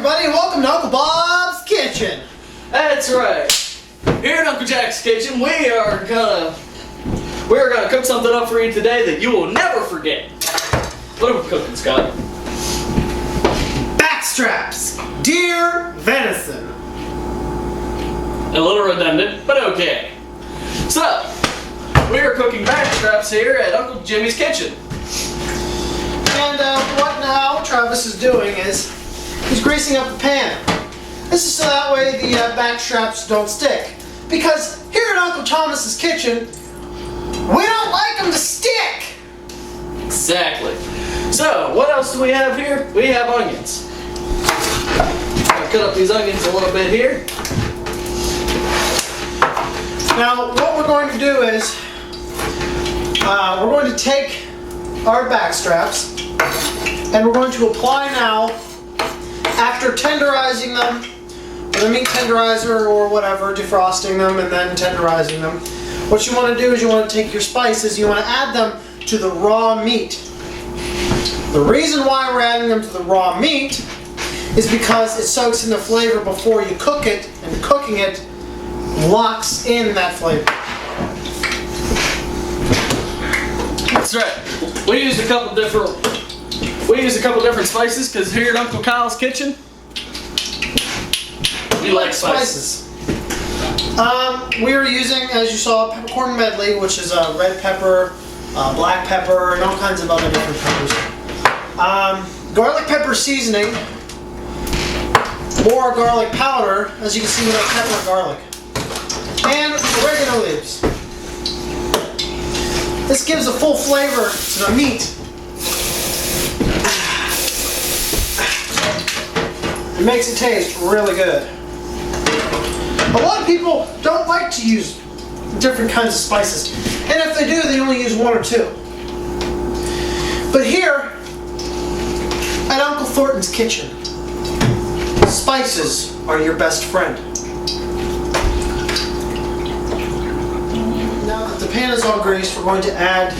everybody, and welcome to Uncle Bob's Kitchen. That's right. Here at Uncle Jack's Kitchen, we are gonna cook something up for you today that you will never forget. What are we cooking, Scott? Backstraps, deer venison. A little redundant, but okay. So, we are cooking backstraps here at Uncle Jimmy's Kitchen. And what now Travis is doing is he's greasing up the pan. This is so that way the backstraps don't stick. Because here at Uncle Thomas's Kitchen, we don't like them to stick. Exactly. So, what else do we have here? We have onions. I'll cut up these onions a little bit here. Now, what we're going to do is we're going to take our backstraps and we're going to apply now, after tenderizing them with a meat tenderizer or whatever, defrosting them and then tenderizing them. What you want to do is you want to take your spices, you want to add them to the raw meat. The reason why we're adding them to the raw meat is because it soaks in the flavor before you cook it, and cooking it locks in that flavor. That's right. We used a couple different spices because here at Uncle Kyle's Kitchen, we like spices. We are using, as you saw, peppercorn medley, which is red pepper, black pepper, and all kinds of other different peppers. Garlic pepper seasoning, more garlic powder, as you can see with our pepper and garlic, and oregano leaves. This gives a full flavor to the meat. It makes it taste really good. A lot of people don't like to use different kinds of spices, and if they do, they only use one or two. But here at Uncle Thornton's Kitchen, spices are your best friend. Now that the pan is all greased, we're going to add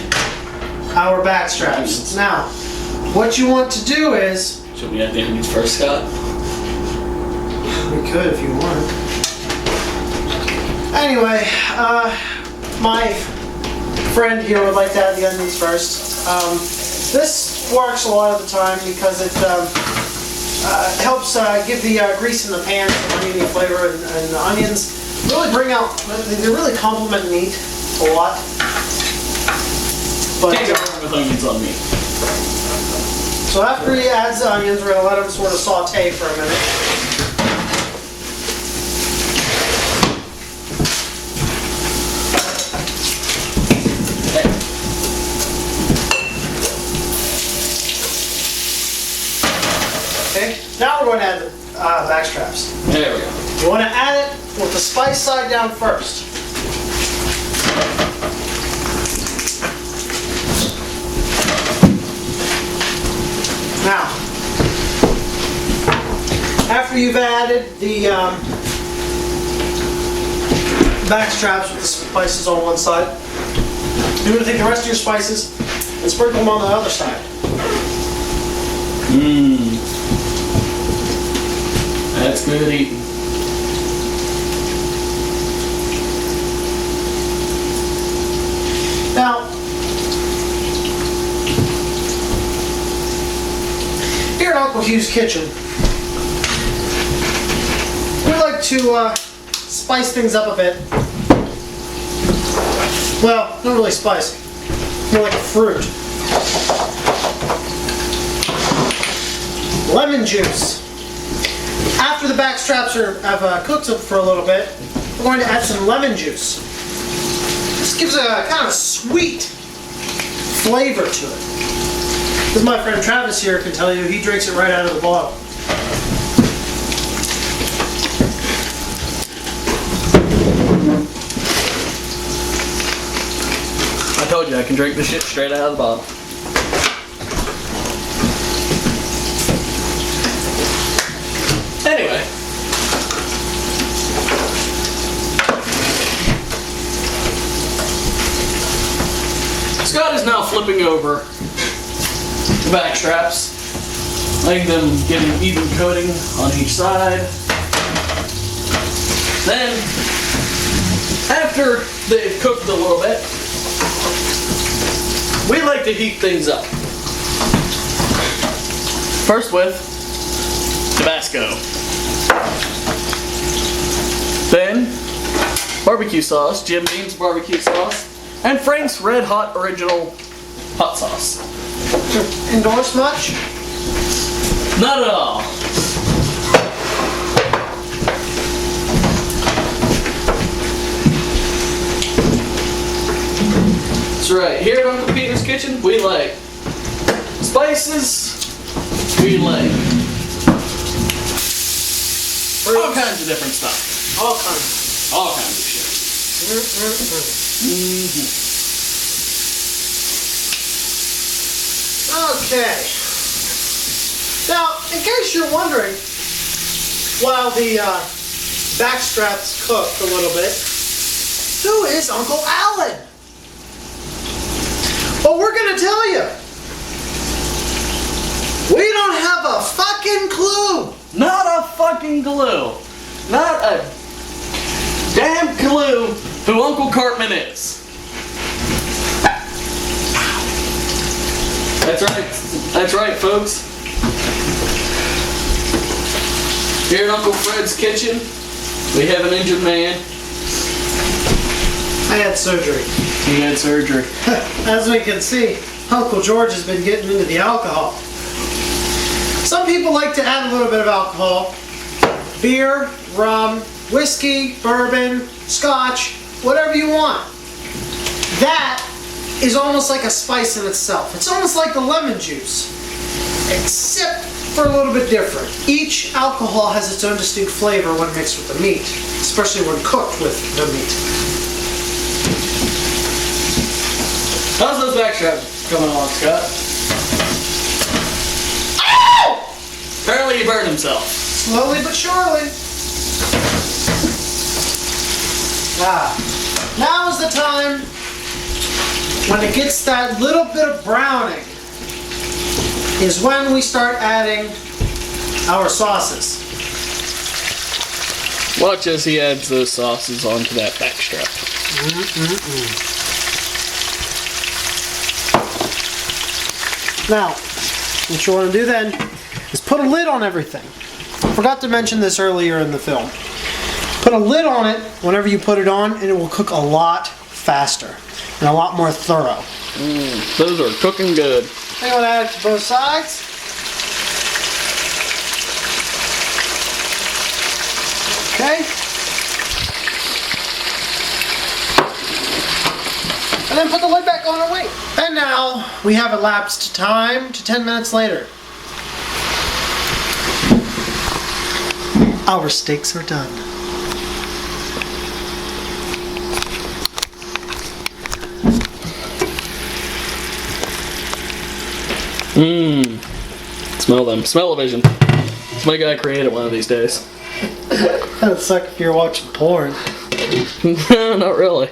our backstraps. Now, what you want to do is... Should we add the onions first, Scott? We could if you want. Anyway, my friend here would like to add the onions first. This works a lot of the time because it helps give the grease in the pan some oniony flavor, and the onions really bring out, they really complement meat a lot. But, can't go wrong with onions on meat. So after he adds the onions, we're going to let them sort of saute for a minute. Okay, now we're going to add the backstraps. There we go. You want to add it with the spice side down first. Now, after you've added the backstraps with the spices on one side, you're going to take the rest of your spices and sprinkle them on the other side. Mmm. That's good eating. Now, here at Uncle Hugh's Kitchen, we like to spice things up a bit. Well, not really spice, more like a fruit. Lemon juice. After the backstraps have cooked up for a little bit, we're going to add some lemon juice. This gives a kind of a sweet flavor to it. As my friend Travis here can tell you, he drinks it right out of the bottle. I told you I can drink this shit straight out of the bottle. Anyway. Scott is now flipping over the backstraps letting them get an even coating on each side. Then, after they've cooked a little bit, we like to heat things up. First with Tabasco. Then, barbecue sauce, Jim Beam's barbecue sauce, and Frank's Red Hot Original Hot Sauce. Endorse much? Not at all. That's right, here at Uncle Peter's Kitchen, we like spices, we like all kinds of different stuff. All kinds. All kinds of shit. Okay. Now, in case you're wondering, while the backstraps cooked a little bit, who is Uncle Alan? Well, we're gonna tell you. We don't have a fucking clue. Not a fucking clue. Not a damn clue who Uncle Cartman is. That's right. That's right, folks. Here at Uncle Fred's Kitchen, we have an injured man. I had surgery. He had surgery. As we can see, Uncle George has been getting into the alcohol. Some people like to add a little bit of alcohol. Beer, rum, whiskey, bourbon, scotch, whatever you want. That is almost like a spice in itself. It's almost like the lemon juice, except for a little bit different. Each alcohol has its own distinct flavor when mixed with the meat, especially when cooked with the meat. How's those backstraps coming along, Scott? Apparently he burned himself. Slowly but surely. Now is the time when it gets that little bit of browning is when we start adding our sauces. Watch as he adds those sauces onto that backstrap. Now, what you want to do then is put a lid on everything. Forgot to mention this earlier in the film. Put a lid on it whenever you put it on, and it will cook a lot faster and a lot more thorough. Those are cooking good. I'm going to add it to both sides. Okay. And then put the lid back on and wait. And now we have elapsed time to 10 minutes later. Our steaks are done. Smell them. Smell-o-vision. Somebody gotta create it one of these days. That'd suck if you're watching porn. Not really.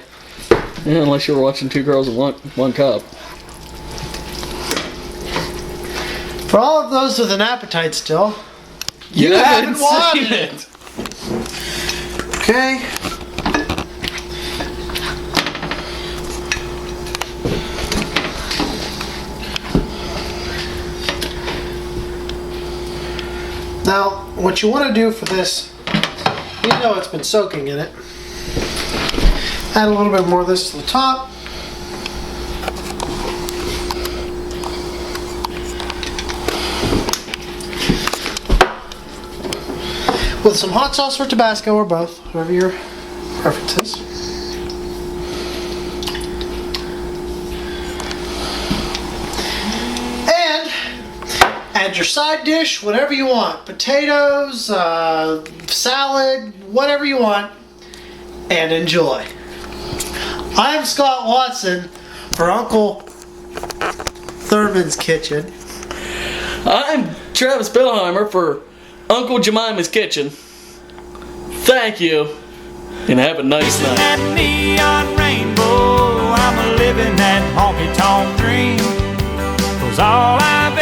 Yeah, unless you were watching Two Girls in One Cup. For all of those with an appetite still, You haven't watched seen it. Okay. Now, what you want to do for this, you know it's been soaking in it. Add a little bit more of this to the top. With some hot sauce or Tabasco or both, whatever your preference is. And add your side dish, whatever you want. Potatoes, salad, whatever you want. And enjoy. I'm Scott Watson for Uncle Thurman's Kitchen. I'm Travis Billheimer for Uncle Jemima's Kitchen. Thank you, and have a nice night. That neon rainbow, I'm living that honky-tonk dream. 'Cause all I've